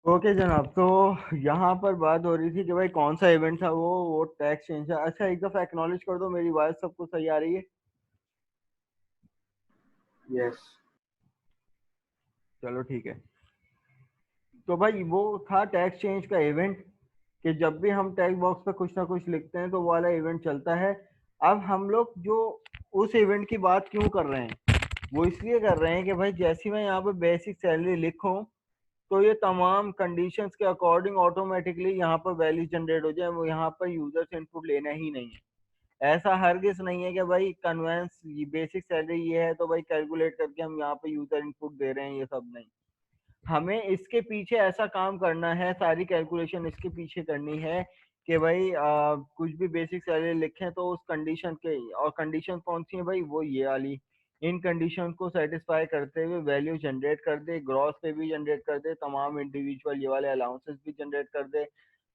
Okay जनाब, तो यहाँ पर बात हो रही थी कि भाई कौन सा इवेंट था वो टैक्स चेंज था। अच्छा, एक दफा एक्नॉलेज कर दो, मेरी आवाज सबको सही आ रही है? यस। चलो ठीक है। तो भाई वो था टैक्स चेंज का इवेंट, कि जब भी हम टैक्स बॉक्स पे कुछ ना कुछ लिखते हैं तो वो वाला इवेंट चलता है। अब हम लोग जो उस इवेंट की बात क्यों कर रहे हैं, वो इसलिए कर रहे हैं कि भाई जैसी मैं यहाँ पे बेसिक सैलरी लिखूं तो ये तमाम कंडीशंस के अकॉर्डिंग ऑटोमेटिकली यहाँ पर वैल्यू जनरेट हो जाए, वो यहाँ पर यूजर से इनपुट लेना ही नहीं है। ऐसा हरगिज नहीं है कि भाई कन्वेंस बेसिक सैलरी ये है तो भाई कैलकुलेट करके हम यहाँ पे यूजर इनपुट दे रहे हैं, ये सब नहीं। हमें इसके पीछे ऐसा काम करना है, सारी कैलकुलेशन इसके पीछे करनी है कि भाई कुछ भी बेसिक सैलरी लिखें तो उस कंडीशन के, और कंडीशन कौन सी है भाई, वो ये वाली, इन कंडीशन को सेटिस्फाई करते हुए वैल्यू जनरेट कर दे, ग्रॉस पे भी जनरेट कर दे, तमाम इंडिविजुअल ये वाले अलाउंसेस भी जनरेट कर दे,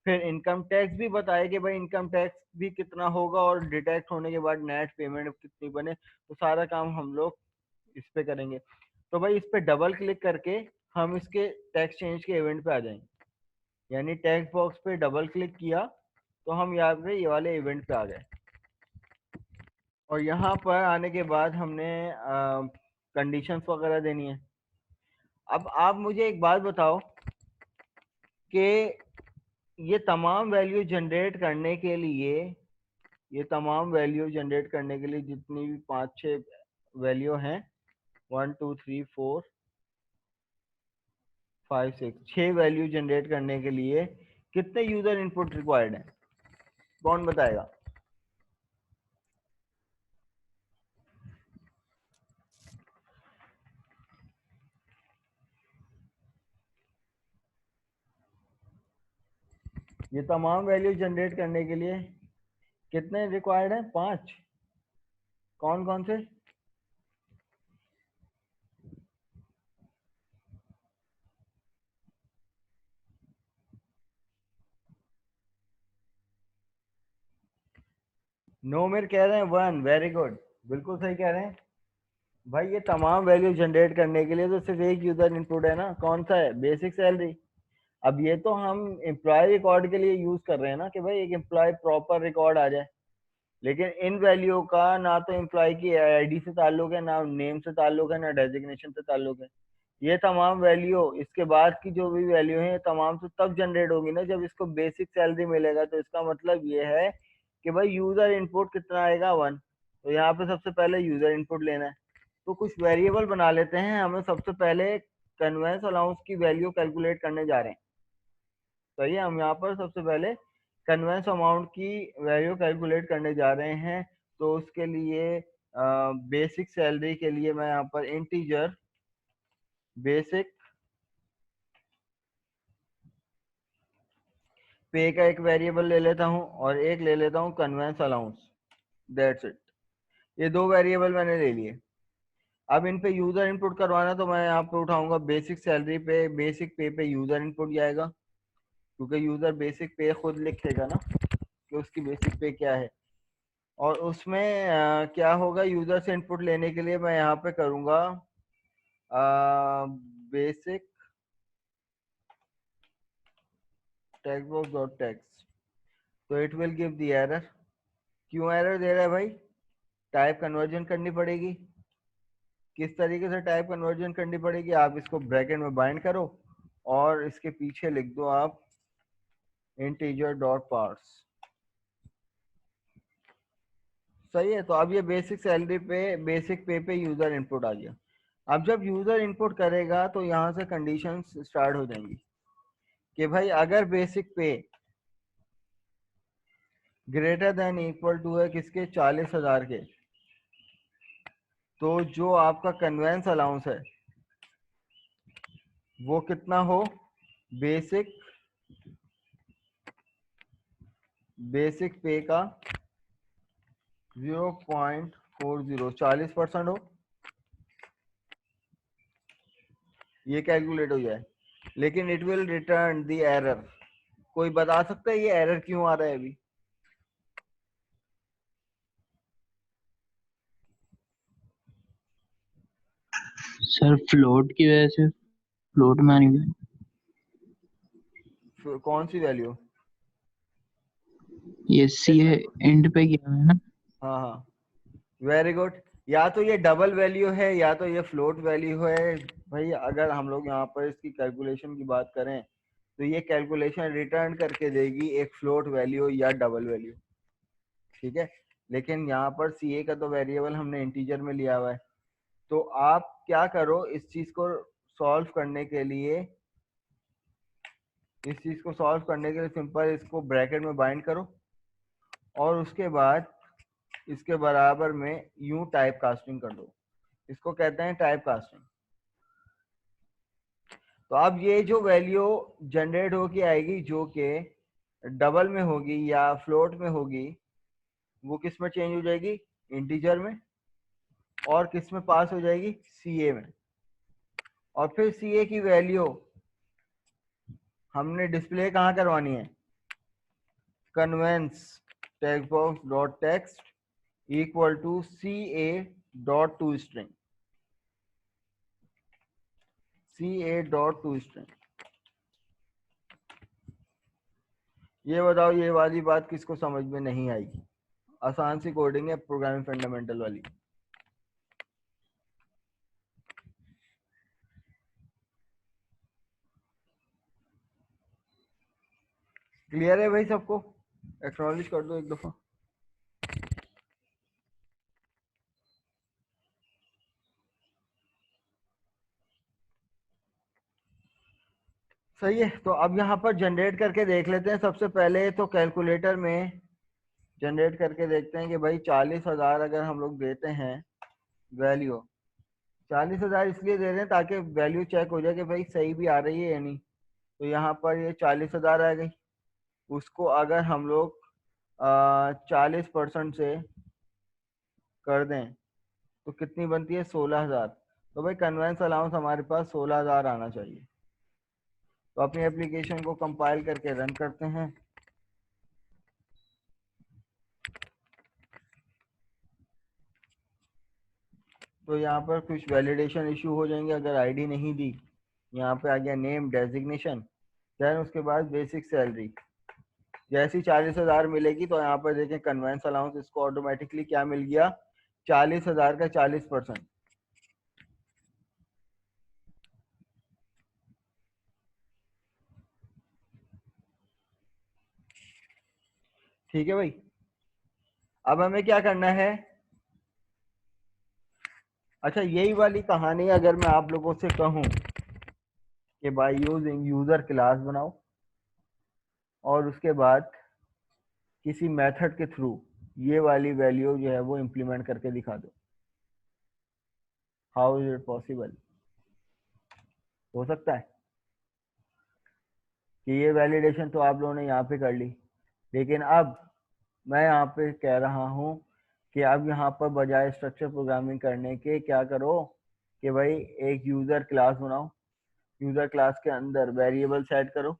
फिर इनकम टैक्स भी बताए कि भाई इनकम टैक्स भी कितना होगा और डिडक्ट होने के बाद नेट पेमेंट कितनी बने। तो सारा काम हम लोग इस पे करेंगे। तो भाई इस पे डबल क्लिक करके हम इसके टैक्स चेंज के इवेंट पे आ जाएंगे, यानी टैक्स बॉक्स पे डबल क्लिक किया तो हम यहाँ पे ये वाले इवेंट पे आ गए। और यहाँ पर आने के बाद हमने कंडीशंस वगैरह देनी है। अब आप मुझे एक बात बताओ कि ये तमाम वैल्यू जनरेट करने के लिए, ये तमाम वैल्यू जनरेट करने के लिए जितनी भी 5-6 वैल्यू हैं, 1 2 3 4 5 6, 6 वैल्यू जनरेट करने के लिए कितने यूजर इनपुट रिक्वायर्ड है, कौन बताएगा? ये तमाम वैल्यू जनरेट करने के लिए कितने रिक्वायर्ड है? 5। कौन कौन से? नो मेर कह रहे हैं 1, वेरी गुड, बिल्कुल सही कह रहे हैं भाई। ये तमाम वैल्यू जनरेट करने के लिए तो सिर्फ एक यूजर इनपुट है ना, कौन सा है? Basic salary. अब ये तो हम एम्प्लॉय रिकॉर्ड के लिए यूज कर रहे हैं ना, कि भाई एक एम्प्लॉय प्रॉपर रिकॉर्ड आ जाए। लेकिन इन वैल्यू का ना तो एम्प्लॉय की आईडी से ताल्लुक है, ना नेम से ताल्लुक है, ना डेजिग्नेशन से ताल्लुक है। ये तमाम वैल्यू, इसके बाद की जो भी वैल्यू है, तमाम तो तब जनरेट होगी ना जब इसको बेसिक सैलरी मिलेगा। तो इसका मतलब ये है कि भाई यूजर इनपुट कितना आएगा? 1। तो यहाँ पे सबसे पहले यूजर इनपुट लेना है। तो कुछ वेरिएबल बना लेते हैं, हमें सबसे पहले कन्वेंस अलाउंस की वैल्यू कैलकुलेट करने जा रहे हैं। सही है, हम यहाँ पर सबसे पहले कन्वेंस अमाउंट की वैल्यू कैलकुलेट करने जा रहे हैं। तो उसके लिए बेसिक सैलरी के लिए मैं यहाँ पर इंटीजर बेसिक पे का एक वेरिएबल ले लेता हूँ और एक ले लेता हूँ कन्वेंस अलाउंस। That's it. ये दो वेरिएबल मैंने ले लिए। अब इन पे यूजर इनपुट करवाना, तो मैं यहाँ पे उठाऊंगा बेसिक सैलरी पे, बेसिक पे यूजर इनपुट जाएगा, क्योंकि यूजर बेसिक पे खुद लिखेगा ना कि उसकी बेसिक पे क्या है। और उसमें क्या होगा, यूजर से इनपुट लेने के लिए मैं यहाँ पे करूँगा basic text box dot text. तो it will give the error. क्यों एरर दे रहा है भाई? टाइप कन्वर्जन करनी पड़ेगी। किस तरीके से टाइप कन्वर्जन करनी पड़ेगी? आप इसको ब्रैकेट में बाइंड करो और इसके पीछे लिख दो आप इंटीजर डॉट पार्स। सही है। तो अब ये बेसिक सैलरी पे, बेसिक पे यूजर इनपुट आ गया। अब जब यूजर इनपुट करेगा तो यहाँ से कंडीशंस स्टार्ट हो जाएंगी कि भाई अगर बेसिक पे ग्रेटर देन इक्वल टू है किसके? 40,000 के, तो जो आपका कन्वेंस अलाउंस है वो कितना हो? बेसिक बेसिक पे का 0.40, 40% हो, ये कैलकुलेट हो जाए। लेकिन it will return the error. कोई बता सकता है ये एरर क्यों आ रहा है अभी? सर फ्लोट की वजह से, फ्लोट में नहीं गया। कौन सी वैल्यू? ये सी है एंड पे गया है ना। हाँ हाँ, वेरी गुड। या तो ये डबल वैल्यू है या तो ये फ्लोट वैल्यू है। भाई अगर हम लोग यहाँ पर इसकी कैलकुलेशन की बात करें तो ये कैलकुलेशन रिटर्न करके देगी एक फ्लोट वैल्यू या डबल वैल्यू, ठीक है। लेकिन यहाँ पर सी ए का तो वेरिएबल हमने इंटीजर में लिया हुआ है। तो आप क्या करो, इस चीज को सॉल्व करने के लिए, सिंपल इसको ब्रैकेट में बाइंड करो और उसके बाद इसके बराबर में यूं टाइप कास्टिंग कर दो। इसको कहते हैं टाइप कास्टिंग। तो अब ये जो वैल्यू जनरेट होके आएगी जो कि डबल में होगी या फ्लोट में होगी, वो किस में चेंज हो जाएगी? इंटीजर में। और किस में पास हो जाएगी? सीए में। और फिर सीए की वैल्यू हमने डिस्प्ले कहाँ करवानी है? Conveyance text box dot text equal to C A dot to string, CA.toString। ये बताओ, ये वाली बात किसको समझ में नहीं आई? आसान सी कोडिंग है, प्रोग्रामिंग फंडामेंटल वाली। क्लियर है भाई सबको? एक्नॉलेज कर दो एक दफा। सही है। तो अब यहाँ पर जनरेट करके देख लेते हैं। सबसे पहले तो कैलकुलेटर में जनरेट करके देखते हैं कि भाई 40,000 अगर हम लोग देते हैं वैल्यू, 40,000 इसलिए दे रहे हैं ताकि वैल्यू चेक हो जाए कि भाई सही भी आ रही है या नहीं। तो यहाँ पर ये 40,000 आ गई। उसको अगर हम लोग 40% से कर दें तो कितनी बनती है? 16,000। तो भाई कन्वेंस अलाउंस हमारे पास 16,000 आना चाहिए। तो अपनी एप्लीकेशन को कंपाइल करके रन करते हैं। तो यहाँ पर कुछ वैलिडेशन इशू हो जाएंगे अगर आईडी नहीं दी। यहाँ पे आ गया नेम डेजिग्नेशन, देन उसके बाद बेसिक सैलरी। जैसी 40,000 मिलेगी तो यहाँ पर देखें कन्वेंस अलाउंस इसको ऑटोमेटिकली क्या मिल गया? 40,000 का 40%। ठीक है भाई। अब हमें क्या करना है? अच्छा, यही वाली कहानी अगर मैं आप लोगों से कहूँ कि बाय यूजिंग यूजर क्लास बनाओ और उसके बाद किसी मेथड के थ्रू ये वाली वैल्यू जो है वो इंप्लीमेंट करके दिखा दो, हाउ इज इट पॉसिबल? हो सकता है कि ये वैलिडेशन तो आप लोगों ने यहाँ पे कर ली, लेकिन अब मैं यहाँ पे कह रहा हूँ कि अब यहाँ पर बजाय स्ट्रक्चर प्रोग्रामिंग करने के क्या करो कि भाई एक यूजर क्लास बनाओ। यूजर क्लास के अंदर वेरिएबल सेट करो।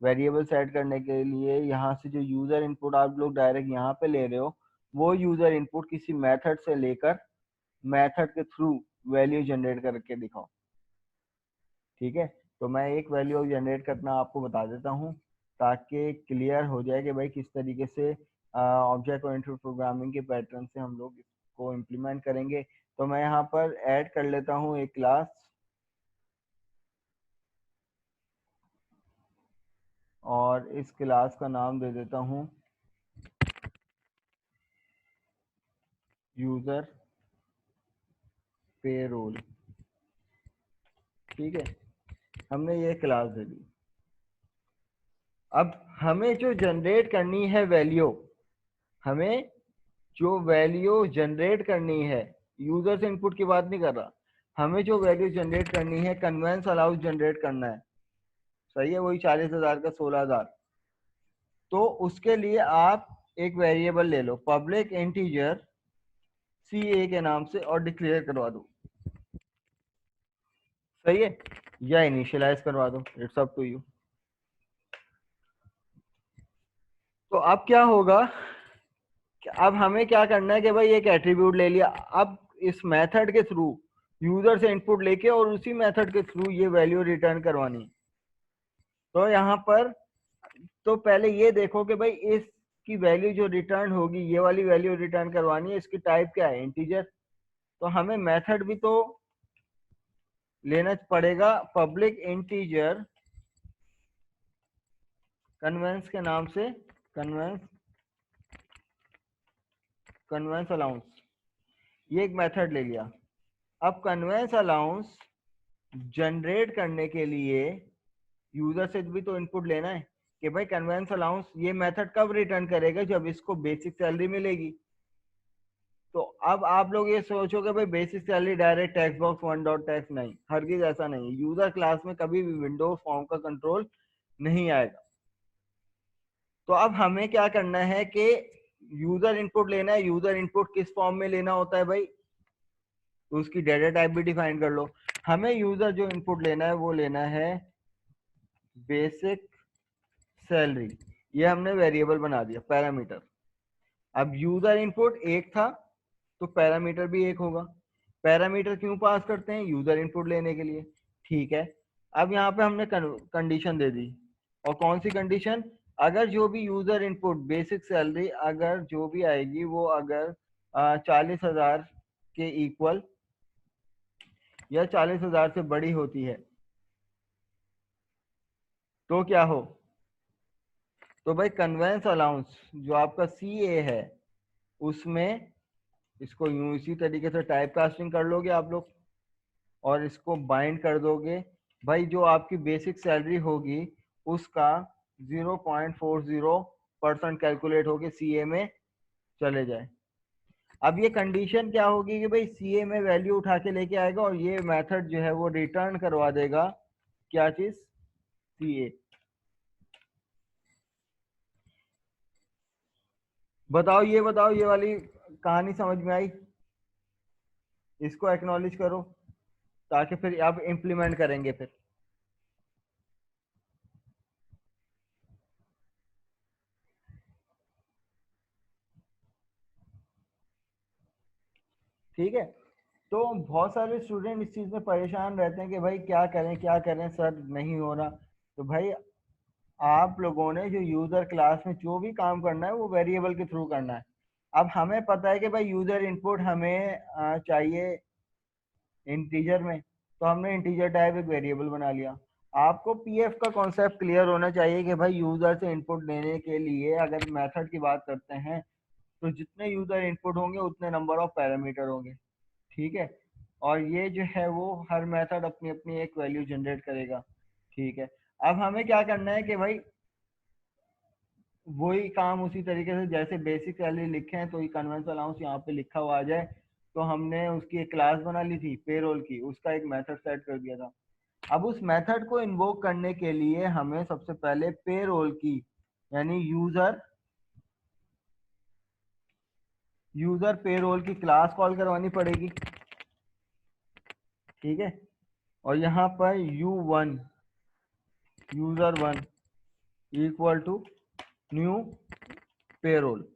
वेरिएबल सेट करने के लिए यहाँ से जो यूजर इनपुट आप लोग डायरेक्ट यहाँ पे ले रहे हो, वो यूजर इनपुट किसी मेथड से लेकर मेथड के थ्रू वैल्यू जनरेट करके दिखाओ। ठीक है। तो मैं एक वैल्यू जनरेट करना आपको बता देता हूँ ताकि क्लियर हो जाए कि भाई किस तरीके से ऑब्जेक्ट ओरिएंटेड प्रोग्रामिंग के पैटर्न से हम लोग इसको इम्प्लीमेंट करेंगे। तो मैं यहाँ पर ऐड कर लेता हूँ एक क्लास और इस क्लास का नाम दे देता हूँ यूजर पेरोल। ठीक है, हमने ये क्लास दे दी। अब हमें जो जनरेट करनी है वैल्यू, हमें जो वैल्यू जनरेट करनी है, यूजर से इनपुट की बात नहीं कर रहा, हमें जो वैल्यू जनरेट करनी है कन्वेंस अलाउंस जनरेट करना है। सही है, वही 40,000 का 16,000। तो उसके लिए आप एक वेरिएबल ले लो पब्लिक इंटीजर सी ए के नाम से और डिक्लेयर करवा दो। सही है, या इनिशियलाइज करवा दो, इट्स अप टू यू। तो अब क्या होगा, अब हमें क्या करना है कि भाई एक एट्रीब्यूट ले लिया, अब इस मेथड के थ्रू यूजर से इनपुट लेके और उसी मेथड के थ्रू ये वैल्यू रिटर्न करवानी है। तो यहाँ पर तो पहले ये देखो कि भाई इसकी वैल्यू जो रिटर्न होगी, ये वाली वैल्यू रिटर्न करवानी है, इसकी टाइप क्या है, इंटीजर। तो हमें मेथड भी तो लेना पड़ेगा, पब्लिक इंटीजर कन्वेंस के नाम से, कन्वेंस अलाउंस, ये एक मेथड ले लिया। अब कन्वेंस अलाउंस जनरेट करने के लिए यूजर से भी तो इनपुट लेना है कि भाई कन्वेंस अलाउंस ये मेथड कब रिटर्न करेगा, जब इसको बेसिक सैलरी मिलेगी। तो अब आप लोग ये सोचोगे भाई basic salary direct text box one dot text, नहीं, हरगिज ऐसा नहीं है। यूजर क्लास में कभी भी विंडोज फॉर्म का कंट्रोल नहीं आएगा। तो अब हमें क्या करना है कि यूजर इनपुट लेना है। यूजर इनपुट किस फॉर्म में लेना होता है भाई, तो उसकी डेटा टाइप भी डिफाइन कर लो। हमें यूजर जो इनपुट लेना है वो लेना है बेसिक सैलरी, ये हमने वेरिएबल बना दिया, पैरामीटर। अब यूजर इनपुट एक था तो पैरामीटर भी एक होगा। पैरामीटर क्यों पास करते हैं, यूजर इनपुट लेने के लिए, ठीक है। अब यहाँ पे हमने कंडीशन दे दी, और कौन सी कंडीशन, अगर जो भी यूजर इनपुट बेसिक सैलरी अगर जो भी आएगी वो अगर 40,000 के इक्वल या 40,000 से बड़ी होती है तो क्या हो, तो भाई कन्वेंस अलाउंस जो आपका CA है उसमें इसको यूं इसी तरीके से टाइप कास्टिंग कर लोगे आप लोग, और इसको बाइंड कर दोगे भाई जो आपकी बेसिक सैलरी होगी उसका 0.40% कैलकुलेट होके CA में चले जाए। अब ये कंडीशन क्या होगी कि भाई CA में वैल्यू उठा के लेके आएगा, और ये मेथड जो है वो रिटर्न करवा देगा क्या चीज, CA। बताओ ये वाली कहानी समझ में आई, इसको एक्नॉलेज करो ताकि फिर अब इम्प्लीमेंट करेंगे फिर। ठीक है, तो बहुत सारे स्टूडेंट इस चीज में परेशान रहते हैं कि भाई क्या करें सर, नहीं हो रहा। तो भाई आप लोगों ने जो यूजर क्लास में जो भी काम करना है वो वेरिएबल के थ्रू करना है। अब हमें पता है कि भाई यूजर इनपुट हमें चाहिए इंटीजर में, तो हमने इंटीजर टाइप एक वेरिएबल बना लिया। आपको पीएफ का कॉन्सेप्ट क्लियर होना चाहिए कि भाई यूजर से इनपुट लेने के लिए अगर मेथड की बात करते हैं तो जितने यूजर इनपुट होंगे उतने नंबर ऑफ पैरामीटर होंगे, ठीक है। और ये जो है वो हर मेथड अपनी अपनी एक वैल्यू जनरेट करेगा, ठीक है। अब हमें क्या करना है कि भाई वही काम उसी तरीके से जैसे बेसिक सैलरी लिखे हैं तो ये कन्वेंस अलाउंस यहाँ पे लिखा हुआ आ जाए। तो हमने उसकी एक क्लास बना ली थी पेरोल की, उसका एक मेथड सेट कर दिया था। अब उस मेथड को इन्वोक करने के लिए हमें सबसे पहले पेरोल की यानी यूजर पेरोल की क्लास कॉल करवानी पड़ेगी, ठीक है। और यहाँ पर U1 user one equal to new payroll.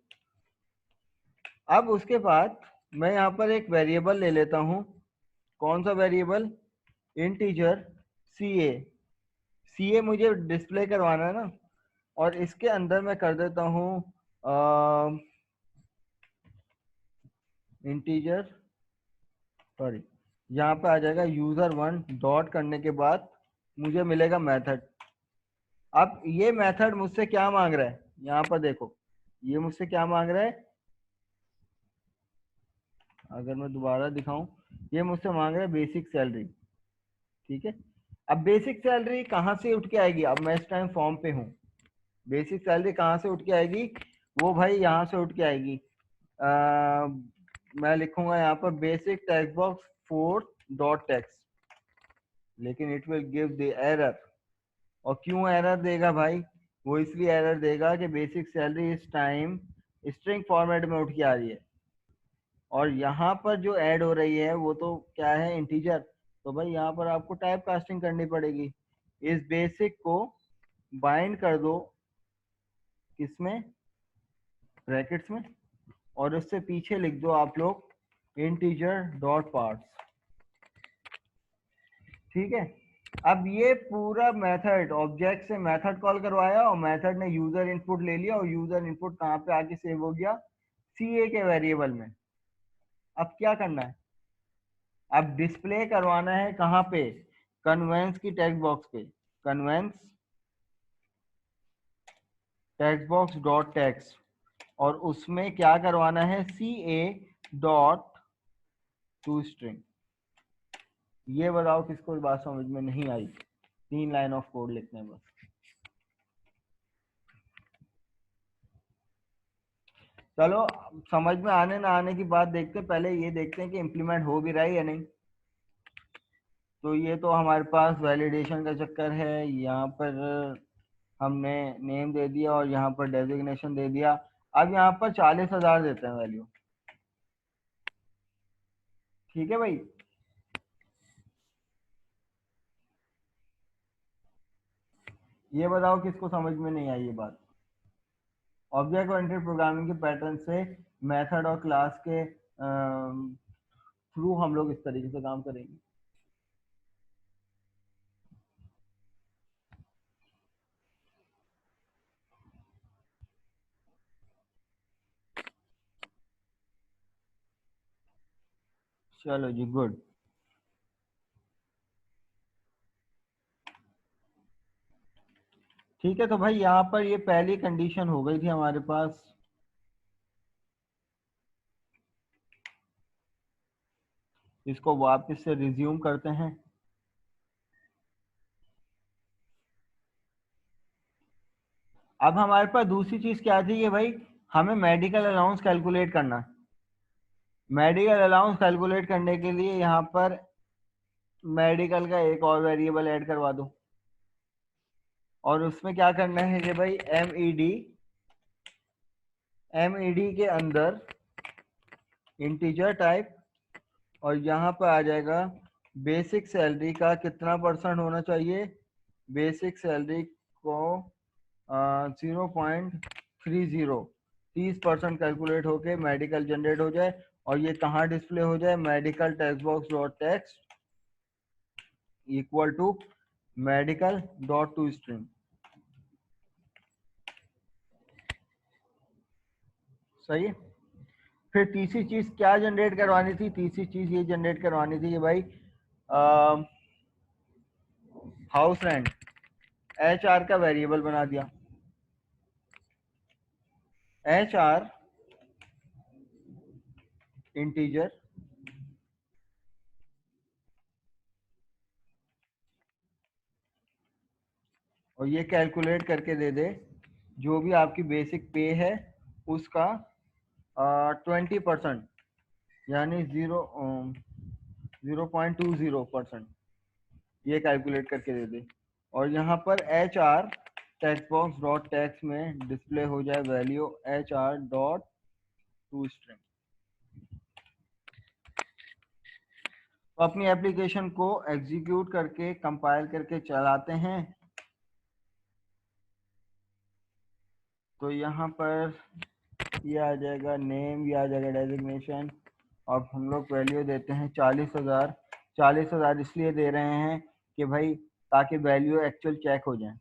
अब उसके बाद मैं यहाँ पर एक वेरिएबल ले लेता हूँ, कौन सा वेरिएबल, इंटीजर CA। CA मुझे डिस्प्ले करवाना है ना, और इसके अंदर मैं कर देता हूँ इंटीजर, सॉरी, यहाँ पे आ जाएगा यूजर वन डॉट करने के बाद मुझे मिलेगा मेथड। अब ये मेथड मुझसे क्या मांग रहा है, यहाँ पर देखो ये मुझसे क्या मांग रहा है, अगर मैं दोबारा दिखाऊं, ये मुझसे मांग रहा है बेसिक सैलरी, ठीक है। अब बेसिक सैलरी कहाँ से उठ के आएगी, अब मैं इस टाइम फॉर्म पे हूँ, बेसिक सैलरी कहाँ से उठ के आएगी, वो भाई यहाँ से उठ के आएगी। मैं लिखूंगा यहाँ पर बेसिक टेक्स्ट बॉक्स 4.टेक्स्ट, लेकिन it will give the error. और क्यों एरर देगा भाई, वो इसलिए एरर देगा कि बेसिक सैलरी इस टाइम स्ट्रिंग फॉर्मेट में उठ के आ रही है, और यहाँ पर जो ऐड हो रही है वो तो क्या है, इंटीजर। तो भाई यहाँ पर आपको टाइप कास्टिंग करनी पड़ेगी, इस बेसिक को बाइंड कर दो किसमें, ब्रैकेट्स में, और उससे पीछे लिख दो आप लोग इंटीजर डॉट पार्ट्स, ठीक है। अब ये पूरा मेथड ऑब्जेक्ट से मेथड कॉल करवाया और मेथड ने यूजर इनपुट ले लिया और यूजर इनपुट कहाँ पे आके सेव हो गया, CA के वेरिएबल में। अब क्या करना है, अब डिस्प्ले करवाना है कहाँ पे, कन्वेंस की टेक्स्ट बॉक्स पे, conveyance text box dot text, और उसमें क्या करवाना है, CA डॉट टू स्ट्रिंग। ये बताओ किसको बात समझ में नहीं आई, 3 लाइन ऑफ कोड लिखने में। चलो समझ में आने ना आने की बात देखते हैं, पहले ये देखते हैं कि इम्प्लीमेंट हो भी रहा है या नहीं। तो ये तो हमारे पास वैलिडेशन का चक्कर है, यहाँ पर हमने नेम दे दिया और यहाँ पर डेजिग्नेशन दे दिया। अब यहाँ पर 40,000 देते हैं वैल्यू, ठीक है भाई। ये बताओ किसको समझ में नहीं आई ये बात। ऑब्जेक्ट ओरिएंटेड प्रोग्रामिंग के पैटर्न से मेथड और क्लास के थ्रू हम लोग इस तरीके से काम करेंगे। चलो जी, गुड। ठीक है, तो भाई यहाँ पर ये पहली कंडीशन हो गई थी हमारे पास। इसको वापस से रिज्यूम करते हैं। अब हमारे पास दूसरी चीज क्या थी कि भाई हमें मेडिकल अलाउंस कैलकुलेट करना। मेडिकल अलाउंस कैलकुलेट करने के लिए यहाँ पर मेडिकल का एक और वेरिएबल ऐड करवा दो, और उसमें क्या करना है कि भाई एमईडी के अंदर इंटीजर टाइप, और यहाँ पर आ जाएगा बेसिक सैलरी का कितना परसेंट होना चाहिए। बेसिक सैलरी को 0.30 30% कैलकुलेट होके मेडिकल जनरेट हो जाए, और ये कहाँ डिस्प्ले हो जाए, medical text box dot text equal to medical dot to string. सही है। फिर तीसरी चीज क्या जनरेट करवानी थी, तीसरी चीज ये जनरेट करवानी थी कि भाई हाउस रेंट HR का वेरिएबल बना दिया। HR इंटीजर, और ये कैलकुलेट करके दे दे जो भी आपकी बेसिक पे है उसका 20%, यानी 0.20%, ये कैलकुलेट करके दे दे। और यहाँ पर HR text box dot text में डिस्प्ले हो जाए value HR dot to string. तो अपनी एप्लीकेशन को एग्जीक्यूट करके कंपाइल करके चलाते हैं। तो यहाँ पर ये आ जाएगा नेम, ये आ जाएगा डेजिग्नेशन, और हम लोग वैल्यू देते हैं 40,000। 40,000 इसलिए दे रहे हैं कि भाई ताकि वैल्यू एक्चुअल चेक हो जाए।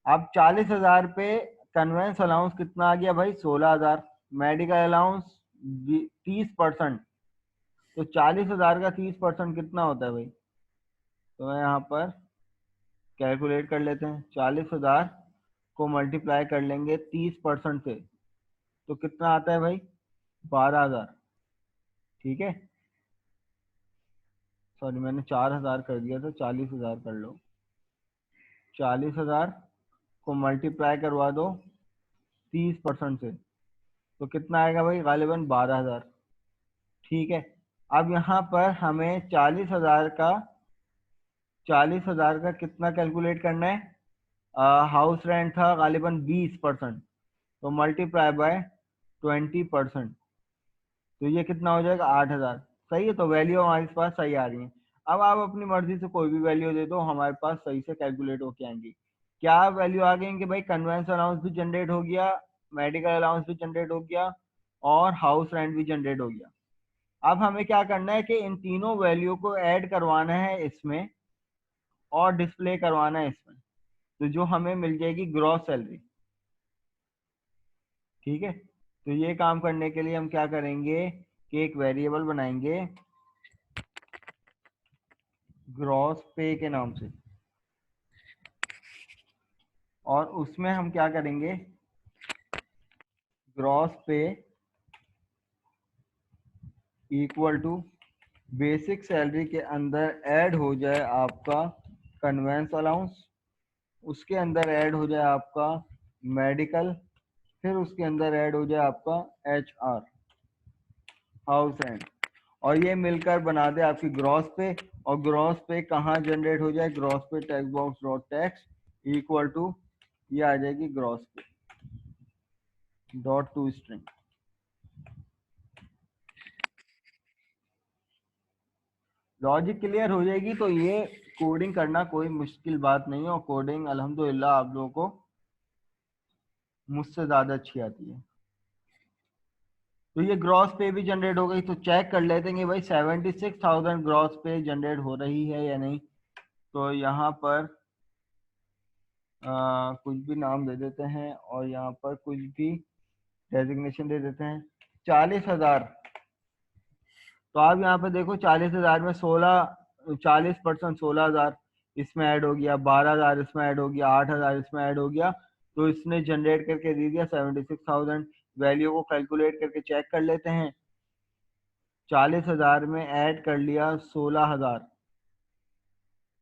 अब 40,000 पे कन्वेंस अलाउंस कितना आ गया भाई, 16,000। मेडिकल अलाउंस 30%, तो 40,000 का 30% कितना होता है भाई, तो मैं यहाँ पर कैलकुलेट कर लेते हैं। 40,000 को मल्टीप्लाई कर लेंगे 30% से, तो कितना आता है भाई, 12,000। ठीक है, सॉरी मैंने 4,000 कर दिया था, 40,000 कर लो। 40,000 को मल्टीप्लाई करवा दो 30% से, तो कितना आएगा भाई, गालिबन 12,000। ठीक है, अब यहाँ पर हमें 40,000 का कितना कैलकुलेट करना है। हाउस रेंट था गालिबन 20%, तो मल्टीप्लाई बाय 20%, तो ये कितना हो जाएगा, 8,000। सही है, तो वैल्यू हमारे पास सही आ रही है। अब आप अपनी मर्जी से कोई भी वैल्यू दे दो, हमारे पास सही से कैलकुलेट होके आएंगी। क्या वैल्यू आ गई कि भाई कन्वेंस अलाउंस भी जनरेट हो गया, मेडिकल अलाउंस भी जनरेट हो गया, और हाउस रेंट भी जनरेट हो गया। अब हमें क्या करना है कि इन तीनों वैल्यू को ऐड करवाना है इसमें, और डिस्प्ले करवाना है इसमें, तो जो हमें मिल जाएगी ग्रॉस सैलरी। ठीक है, तो ये काम करने के लिए हम क्या करेंगे कि एक वेरिएबल बनाएंगे ग्रॉस पे के नाम से, और उसमें हम क्या करेंगे ग्रॉस पे इक्वल टू बेसिक सैलरी के अंदर ऐड हो जाए आपका कन्वेंस अलाउंस, उसके अंदर ऐड हो जाए आपका मेडिकल, फिर उसके अंदर ऐड हो जाए आपका HR हाउस रेंट, और ये मिलकर बना दे आपकी ग्रॉस पे। और ग्रॉस पे कहाँ जनरेट हो जाए, gross pay text box dot text equal to ये आ जाएगी gross pay dot to string. Logic clear हो जाएगी, तो ये कोडिंग करना कोई मुश्किल बात नहीं है, और कोडिंग अल्हम्दुलिल्लाह आप लोगों को मुझसे ज़्यादा अच्छी आती है। तो ये ग्रॉस पे भी जनरेट हो गई, तो चेक कर लेते हैं कि भाई 76,000 ग्रॉस पे जनरेट हो रही है या नहीं। तो यहाँ पर कुछ भी नाम दे देते हैं, और यहाँ पर कुछ भी डेजिग्नेशन दे देते हैं 40,000। तो आप यहाँ पे देखो 40,000 में 40% 16,000 इसमें ऐड हो गया, 12,000 इसमें ऐड हो गया, 8,000 इसमें ऐड हो गया, तो इसने जनरेट करके दे दिया 76,000। वैल्यू को कैलकुलेट करके चेक कर लेते हैं। 40,000 में ऐड कर लिया 16,000।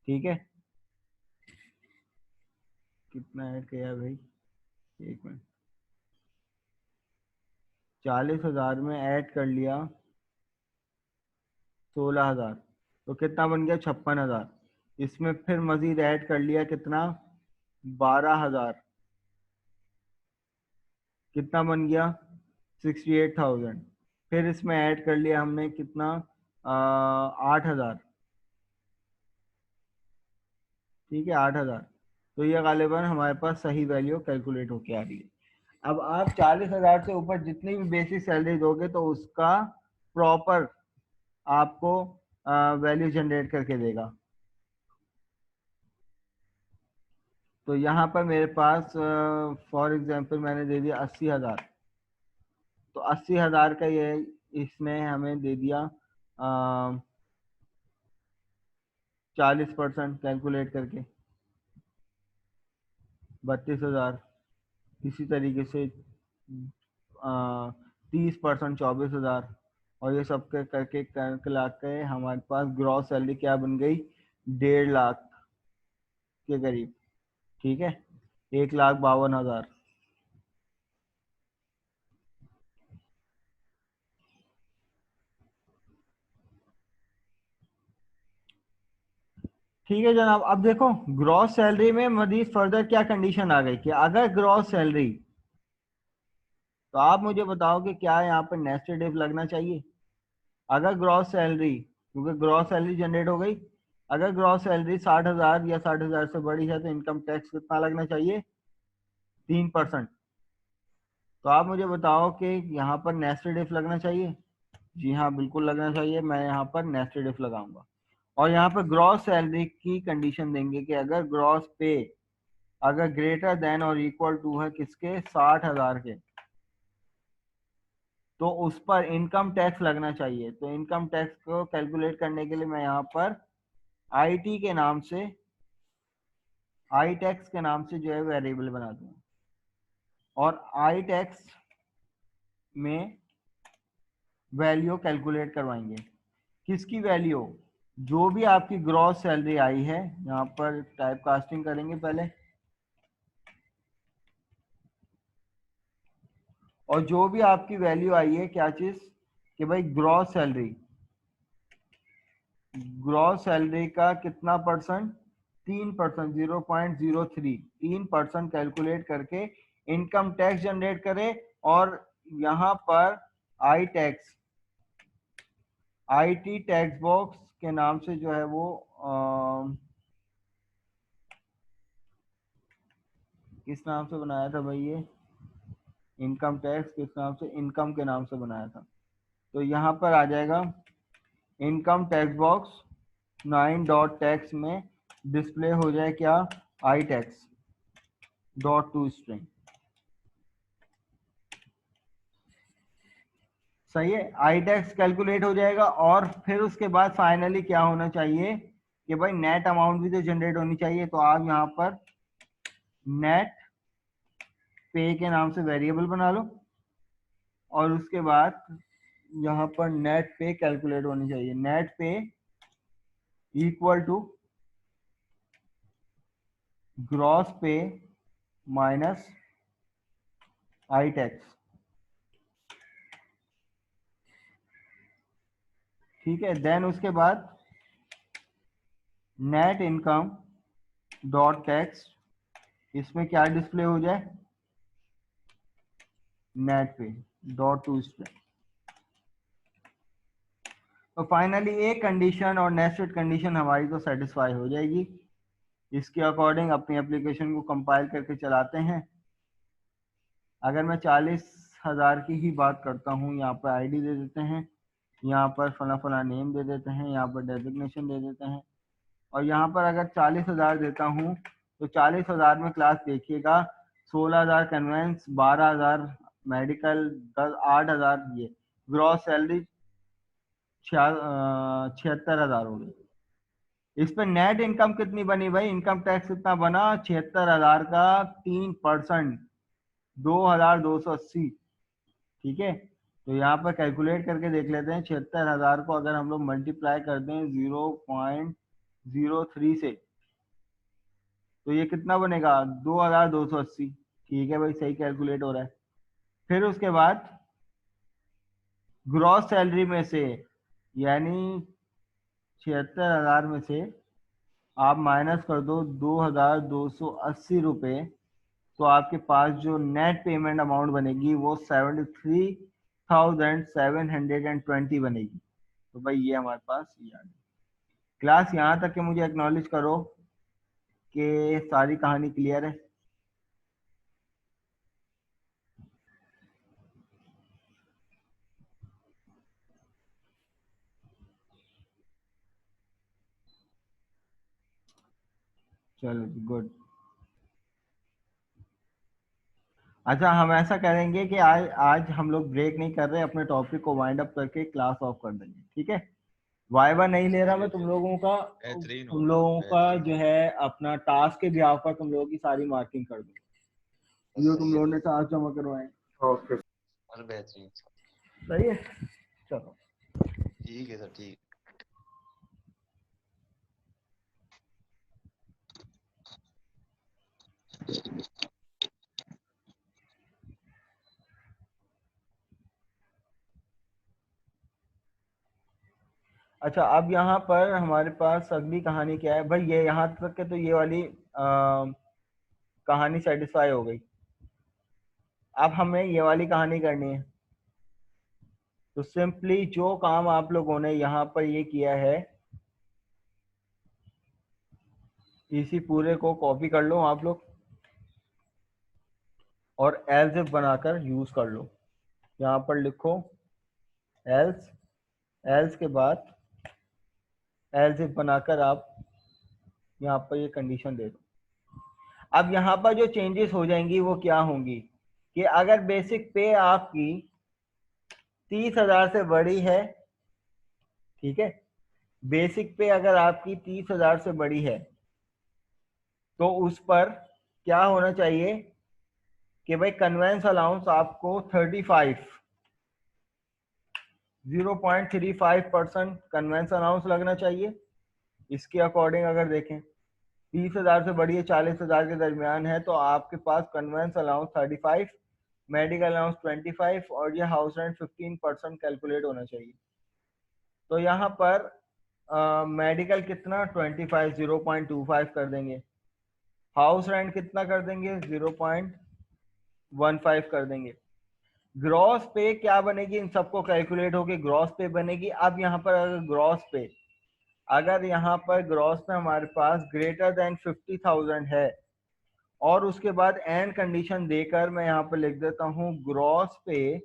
ठीक है, कितना ऐड किया भाई, एक मिनट। 40,000 में ऐड कर लिया 16,000, तो कितना बन गया 56,000। इसमें फिर मजीद ऐड कर लिया कितना 12,000, कितना बन गया 68,000। फिर इसमें ऐड कर लिया हमने कितना 8,000। ठीक है 8,000, तो ये गालिबन हमारे पास सही वैल्यू कैलकुलेट होके आ रही है। अब आप 40,000 से ऊपर जितनी भी बेसिक सैलरी दोगे तो उसका प्रॉपर आपको वैल्यू जनरेट करके देगा। तो यहाँ पर मेरे पास फॉर एग्जांपल मैंने दे दिया 80,000, तो 80,000 का ये इसने हमें दे दिया 40% कैलकुलेट करके 32,000। इसी तरीके से 30% 24,000, और ये सब करके करके के हमारे पास ग्रॉस सैलरी क्या बन गई 1.5 लाख के करीब। ठीक है, 1,52,000। ठीक है जनाब, अब देखो ग्रॉस सैलरी में मजीद फर्दर क्या कंडीशन आ गई कि अगर ग्रॉस सैलरी, तो आप मुझे बताओ कि क्या यहाँ पर नेस्टेड इफ लगना चाहिए। अगर ग्रॉस सैलरी, क्योंकि ग्रॉस सैलरी जनरेट हो गई, अगर ग्रॉस सैलरी 60,000 या 60,000 से बड़ी है तो इनकम टैक्स कितना लगना चाहिए 3%। तो आप मुझे बताओ कि यहाँ पर नेस्टेड इफ लगना चाहिए। जी हाँ बिल्कुल लगना चाहिए, मैं यहाँ पर नेस्टेड इफ लगाऊंगा। और यहाँ पर ग्रॉस सैलरी की कंडीशन देंगे कि अगर ग्रॉस पे अगर ग्रेटर देन और इक्वल टू है किसके 60,000 के, तो उस पर इनकम टैक्स लगना चाहिए। तो इनकम टैक्स को कैलकुलेट करने के लिए मैं यहाँ पर IT के नाम से, आई टैक्स के नाम से जो है वेरिएबल बना दूंगा, और आई टैक्स में वैल्यू कैलकुलेट करवाएंगे। किसकी वैल्यू, जो भी आपकी ग्रॉस सैलरी आई है, यहाँ पर टाइप कास्टिंग करेंगे पहले, और जो भी आपकी वैल्यू आई है क्या चीज कि भाई ग्रॉस सैलरी, ग्रॉस सैलरी का कितना परसेंट 3%, 0.03 3% कैलकुलेट करके इनकम टैक्स जनरेट करे। और यहाँ पर आई टैक्स, IT टैक्स बॉक्स के नाम से जो है वो किस नाम से बनाया था भाई ये इनकम टैक्स, किस नाम से, इनकम के नाम से बनाया था। तो यहाँ पर आ जाएगा income tax box 9 dot tax में डिस्प्ले हो जाए क्या, आई टैक्स डॉट टू स्ट्रिंग। सही है, आई टैक्स कैलकुलेट हो जाएगा। और फिर उसके बाद फाइनली क्या होना चाहिए कि भाई नेट अमाउंट भी तो जनरेट होनी चाहिए। तो आप यहाँ पर नेट पे के नाम से वेरिएबल बना लो और उसके बाद यहाँ पर नेट पे कैलकुलेट होनी चाहिए। नेट पे इक्वल टू ग्रॉस पे माइनस आई टैक्स। ठीक है, देन उसके बाद नेट इनकम डॉट टैक्स, इसमें क्या डिस्प्ले हो जाए, नेट पे डॉट टू स्ट्रिंग। तो फाइनली एक कंडीशन और नेस्टेड कंडीशन हमारी तो सेटिस्फाई हो जाएगी। इसके अकॉर्डिंग अपनी एप्लीकेशन को कंपाइल करके चलाते हैं। अगर मैं 40,000 की ही बात करता हूँ, यहाँ पर आईडी दे देते हैं, यहाँ पर फला फला नेम दे देते हैं, यहाँ पर डेजिग्नेशन दे देते हैं। और यहाँ पर अगर 40,000 देता हूँ तो 40,000 में क्लास देखिएगा 16,000 कन्वेंस, 12,000 मेडिकल, 8,000 ये ग्रॉस सैलरी 76,000 हो गई। इस पे नेट इनकम कितनी बनी भाई, इनकम टैक्स कितना बना, 76,000 का 3%, 2,280। ठीक है, तो यहाँ पर कैलकुलेट करके देख लेते हैं। 76,000 को अगर हम लोग मल्टीप्लाई कर दें 0.03 से तो ये कितना बनेगा, 2,280। ठीक है भाई, सही कैलकुलेट हो रहा है। फिर उसके बाद ग्रॉस सैलरी में से, यानी 76,000 में से आप माइनस कर दो 2,280 रुपये, तो आपके पास जो नेट पेमेंट अमाउंट बनेगी वो 73,720 बनेगी। तो भाई ये हमारे पास याद है। क्लास यहाँ तक के मुझे एक्नॉलेज करो कि सारी कहानी क्लियर है। चलो गुड। अच्छा, हम ऐसा करेंगे कि आज आज हम लोग ब्रेक नहीं कर रहे, अपने टॉपिक को वाइंड अप करके क्लास ऑफ कर देंगे। ठीक है, वाइवा नहीं ले रहा मैं तुम लोगों का। बेहतरीन तुम होगा, लोगों का बेहतरीन। जो है अपना टास्क के बिहाफ पर तुम लोगों की सारी मार्किंग कर दूंगा जो तुम लोगों ने टास्क जमा करवाए। ओके, सर बेहतरीन सर। सही है, चलो ठीक है सर, ठीक। अच्छा, अब यहाँ पर हमारे पास अगली कहानी क्या है भाई, ये यहाँ तक के तो ये वाली कहानी सेटिस्फाई हो गई। अब हमें ये वाली कहानी करनी है। तो सिंपली जो काम आप लोगों ने यहाँ पर ये किया है, इसी पूरे को कॉपी कर लो आप लोग और एल्स इफ बनाकर यूज कर लो। यहाँ पर लिखो एल्स, एल्स के बाद एल्स इफ बनाकर आप यहाँ पर ये कंडीशन दे दो। अब यहाँ पर जो चेंजेस हो जाएंगी वो क्या होंगी कि अगर बेसिक पे आपकी 30,000 से बड़ी है, ठीक है, बेसिक पे अगर आपकी 30,000 से बड़ी है तो उस पर क्या होना चाहिए कि भाई कन्वेंस अलाउंस आपको 0.35% कन्वेंस अलाउंस लगना चाहिए। इसके अकॉर्डिंग अगर देखें 30,000 से बड़ी है, 40,000 के दरमियान है, तो आपके पास कन्वेंस अलाउंस 35, मेडिकल अलाउंस 25 और ये हाउस रेंट 15% कैलकुलेट होना चाहिए। तो यहाँ पर मेडिकल कितना 25, 0.25 कर देंगे। हाउस रेंट कितना कर देंगे, 0.15 कर देंगे। ग्रॉस पे क्या बनेगी, इन सबको कैलकुलेट होके ग्रॉस पे बनेगी। अब यहाँ पर अगर यहाँ पर ग्रॉस पे हमारे पास ग्रेटर देन 50,000 है और उसके बाद एंड कंडीशन देकर मैं यहाँ पर लिख देता हूँ ग्रॉस पे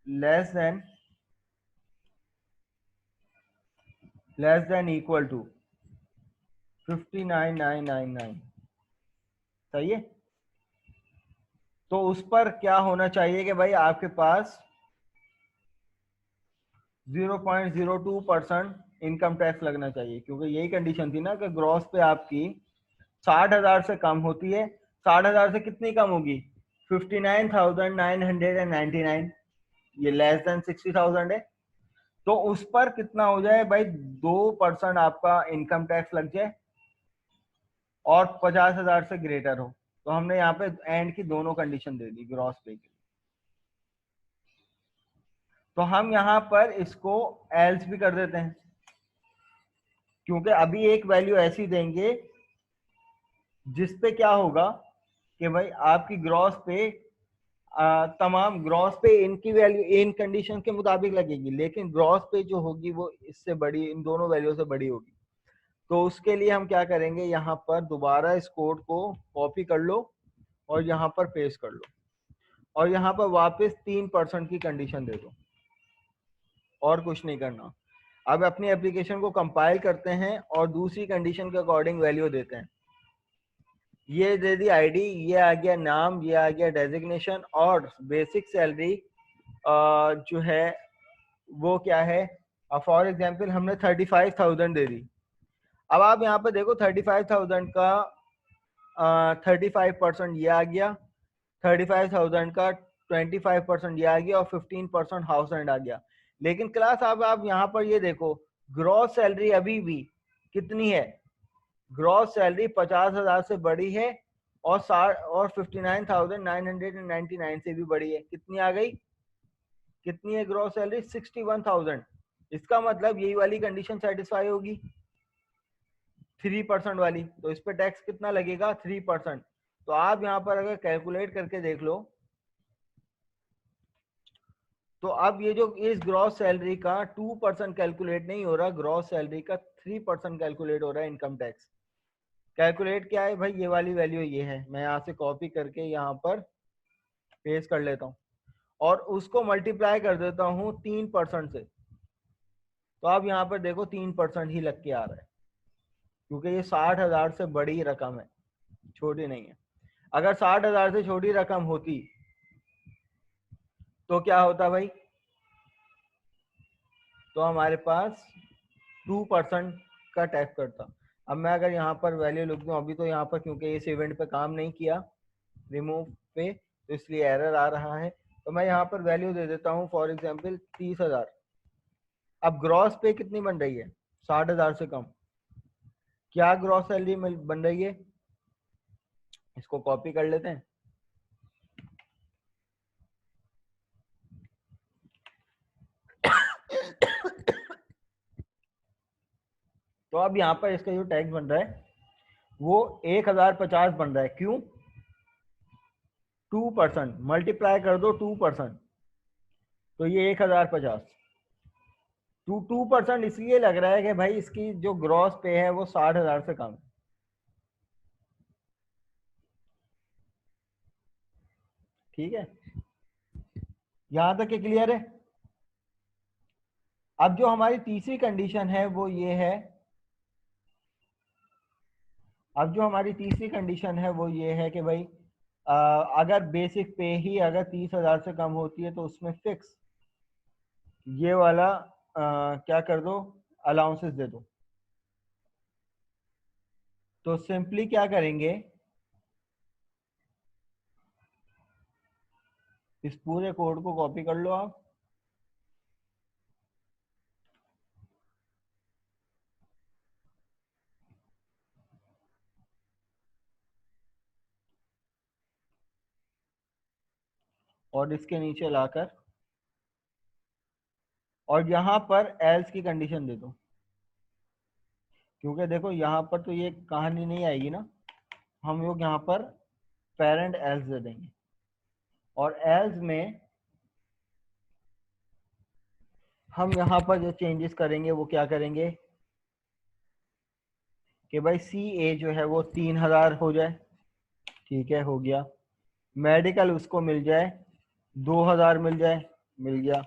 लेस देन इक्वल टू 59,999 सही है। तो उस पर क्या होना चाहिए कि भाई आपके पास 0.02% इनकम टैक्स लगना चाहिए, क्योंकि यही कंडीशन थी ना कि ग्रॉस पे आपकी 60,000 से कम होती है। 60,000 से कितनी कम होगी? 59,999, ये लेस देन 60,000 है। तो उस पर कितना हो जाए भाई? 2% आपका इनकम टैक्स लग जाए और 50,000 से ग्रेटर हो। तो हमने यहाँ पे एंड की दोनों कंडीशन दे दी ग्रॉस पे की। तो हम यहाँ पर इसको एल्स भी कर देते हैं, क्योंकि अभी एक वैल्यू ऐसी देंगे जिसपे क्या होगा कि भाई आपकी ग्रॉस पे तमाम ग्रॉस पे इनकी वैल्यू इन कंडीशन के मुताबिक लगेगी, लेकिन ग्रॉस पे जो होगी वो इससे बड़ी, इन दोनों वैल्यू से बड़ी होगी। तो उसके लिए हम क्या करेंगे, यहाँ पर दोबारा इस कोड को कॉपी कर लो और यहाँ पर पेस्ट कर लो और यहाँ पर वापस 3% की कंडीशन दे दो, और कुछ नहीं करना। अब अपनी एप्लीकेशन को कंपाइल करते हैं और दूसरी कंडीशन के अकॉर्डिंग वैल्यू देते हैं। ये दे दी आईडी, ये आ गया नाम, ये आ गया डेजिग्नेशन, और बेसिक सैलरी जो है वो क्या है? फॉर एग्जांपल हमने 35,000 दे दी। अब आप यहाँ पे देखो 35,000 का 35% ये आ गया, 35,000 का 25% ये आ गया और 15% हाउस रेंट आ गया। लेकिन क्लास अब आप यहाँ पर ये देखो, ग्रॉस सैलरी अभी भी कितनी है? ग्रॉस सैलरी 50,000 से बड़ी है और 59,999 से भी बड़ी है। कितनी आ गई? कितनी है ग्रॉस सैलरी? 61,000। इसका मतलब यही वाली कंडीशन सेटिस्फाई होगी, 3% वाली। तो इस पे टैक्स कितना लगेगा? 3%। तो आप यहाँ पर अगर कैलकुलेट करके देख लो, तो अब ये जो इस ग्रॉस सैलरी का 2% कैलकुलेट नहीं हो रहा, ग्रॉस सैलरी का 3% कैलकुलेट हो रहा है इनकम टैक्स। कैलकुलेट क्या है भाई? ये वाली वैल्यू ये है। मैं यहाँ से कॉपी करके यहाँ पर पेस्ट कर लेता हूँ और उसको मल्टीप्लाई कर देता हूँ 3% से। तो अब यहाँ पर देखो 3% ही लग के आ रहा है, क्योंकि ये 60,000 से बड़ी रकम है, छोटी नहीं है। अगर 60,000 से छोटी रकम होती तो क्या होता भाई? तो हमारे पास 2% का टैक्स कटता। अब मैं अगर यहाँ पर वैल्यू लिख दूँ, अभी तो यहाँ पर क्योंकि इस इवेंट पे काम नहीं किया रिमूव पे, तो इसलिए एरर आ रहा है। तो मैं यहाँ पर वैल्यू दे देता हूँ फॉर एग्जांपल 30,000। अब ग्रॉस पे कितनी बन रही है? 60,000 से कम। क्या ग्रॉस सैलरी बन रही है? इसको कॉपी कर लेते हैं। तो अब यहाँ पर इसका जो टैक्स बन रहा है वो 1,050 बन रहा है। क्यों? 2% मल्टीप्लाई कर दो 2%, तो ये 1,050। 2% इसलिए लग रहा है कि भाई इसकी जो ग्रॉस पे है वो 60,000 से कम है। ठीक है, यहां तक के क्लियर है? अब जो हमारी तीसरी कंडीशन है वो ये है, अब जो हमारी तीसरी कंडीशन है वो ये है कि भाई अगर बेसिक पे ही अगर 30,000 से कम होती है तो उसमें फिक्स ये वाला क्या कर दो, अलाउंसेस दे दो। तो सिंपली क्या करेंगे, इस पूरे कोड को कॉपी कर लो आप और इसके नीचे लाकर और यहाँ पर एल्स की कंडीशन दे दो, क्योंकि देखो यहाँ पर तो ये कहानी नहीं आएगी ना, हम लोग यहाँ पर पेरेंट एल्स दे देंगे और एल्स में हम यहाँ पर जो चेंजेस करेंगे वो क्या करेंगे कि भाई सी ए जो है वो 3,000 हो जाए। ठीक है, हो गया। मेडिकल उसको मिल जाए 2,000 मिल जाए, मिल गया।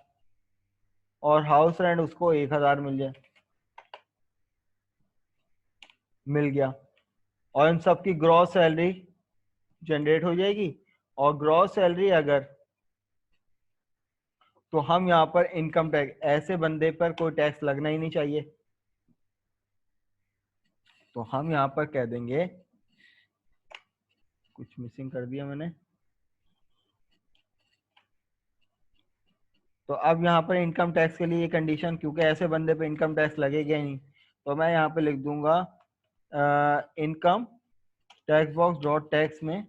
और हाउस रेंट उसको 1,000 मिल जाए, मिल गया, और इन सब की ग्रॉस सैलरी जनरेट हो जाएगी। और ग्रॉस सैलरी अगर, तो हम यहाँ पर इनकम टैक्स, ऐसे बंदे पर कोई टैक्स लगना ही नहीं चाहिए, तो हम यहाँ पर कह देंगे, कुछ मिसिंग कर दिया मैंने, तो अब यहाँ पर इनकम टैक्स के लिए ये कंडीशन, क्योंकि ऐसे बंदे पे इनकम टैक्स लगेगा ही नहीं, तो मैं यहाँ पे लिख दूंगा income tax box dot tax में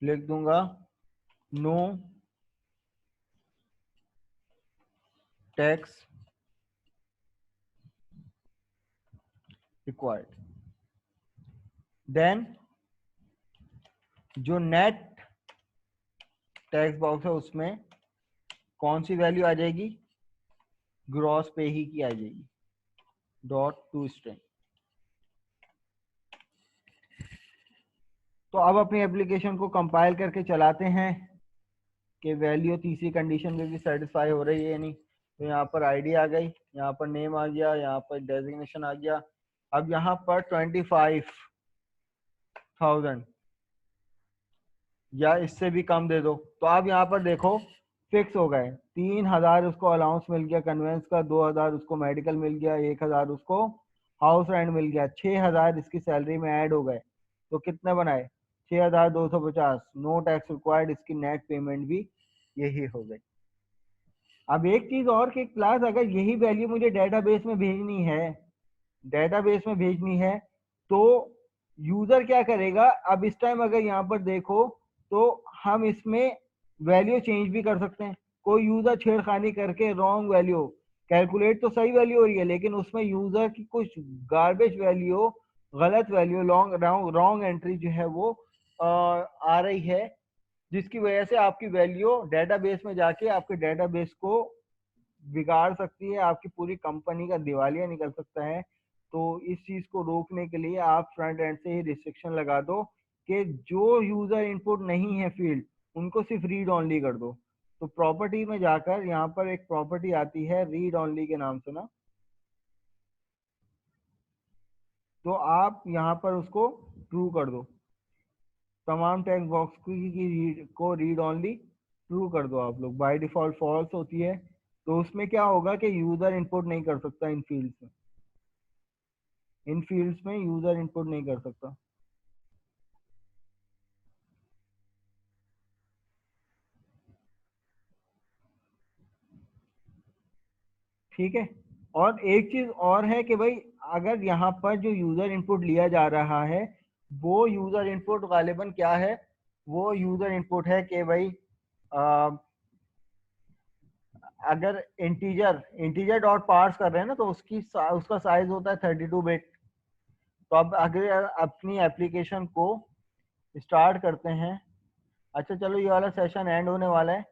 लिख दूंगा नो टैक्स रिक्वायर्ड। देन जो नेट टैक्स बॉक्स है उसमें कौन सी वैल्यू आ जाएगी, ग्रॉस पे ही की आ जाएगी, डॉट टू स्ट्रिंग। तो अब अपनी एप्लीकेशन को कंपाइल करके चलाते हैं कि वैल्यू तीसरी कंडीशन में भी सेटिस्फाई हो रही है या नहीं। तो यहाँ पर आईडी आ गई, यहाँ पर नेम आ गया, यहाँ पर डेजिग्नेशन आ गया। अब यहाँ पर 25,000 या इससे भी कम दे दो, तो आप यहाँ पर देखो फिक्स हो गए। 3,000 उसको अलाउंस मिल गया कन्वेंस का, 2,000 उसको मेडिकल मिल गया, 1,000 उसको हाउस रेंट मिल गया, 6,000 इसकी सैलरी में ऐड हो गए। तो कितने बनाए, 6,250, नो टैक्स रिक्वायर्ड, इसकी नेट पेमेंट भी यही हो गई। अब एक चीज और कि क्लास, अगर यही वैल्यू मुझे डेटाबेस में भेजनी है, डेटाबेस में भेजनी है, तो यूजर क्या करेगा। अब इस टाइम अगर यहाँ पर देखो तो हम इसमें वैल्यू चेंज भी कर सकते हैं। कोई यूजर छेड़खानी करके रॉन्ग वैल्यू कैलकुलेट, तो सही वैल्यू हो रही है, लेकिन उसमें यूजर की कुछ गार्बेज वैल्यू, गलत वैल्यू, रॉन्ग एंट्री जो है वो आ रही है, जिसकी वजह से आपकी वैल्यू डेटाबेस में जाके आपके डेटाबेस को बिगाड़ सकती है, आपकी पूरी कंपनी का दिवालिया निकल सकता है। तो इस चीज को रोकने के लिए आप फ्रंट एंड से ही रिस्ट्रिक्शन लगा दो कि जो यूजर इनपुट नहीं है फील्ड, उनको सिर्फ रीड ओनली कर दो। तो प्रॉपर्टी में जाकर यहाँ पर एक प्रॉपर्टी आती है रीड ओनली के नाम से ना, तो आप यहाँ पर उसको ट्रू कर दो। तमाम टेक्स्ट बॉक्स को रीड ओनली ट्रू कर दो आप लोग। बाय डिफॉल्ट फॉल्स होती है, तो उसमें क्या होगा कि यूजर इनपुट नहीं कर सकता इन फील्ड्स में, इन फील्ड्स में यूजर इनपुट नहीं कर सकता। ठीक है। और एक चीज और है कि भाई अगर यहाँ पर जो यूजर इनपुट लिया जा रहा है, वो यूजर इनपुट गालिबन क्या है, वो यूजर इनपुट है कि भाई अगर इंटीजर डॉट पार्स कर रहे हैं ना, तो उसका साइज होता है 32 बिट। तो अब अगर अपनी एप्लीकेशन को स्टार्ट करते हैं, अच्छा चलो ये वाला सेशन एंड होने वाला है।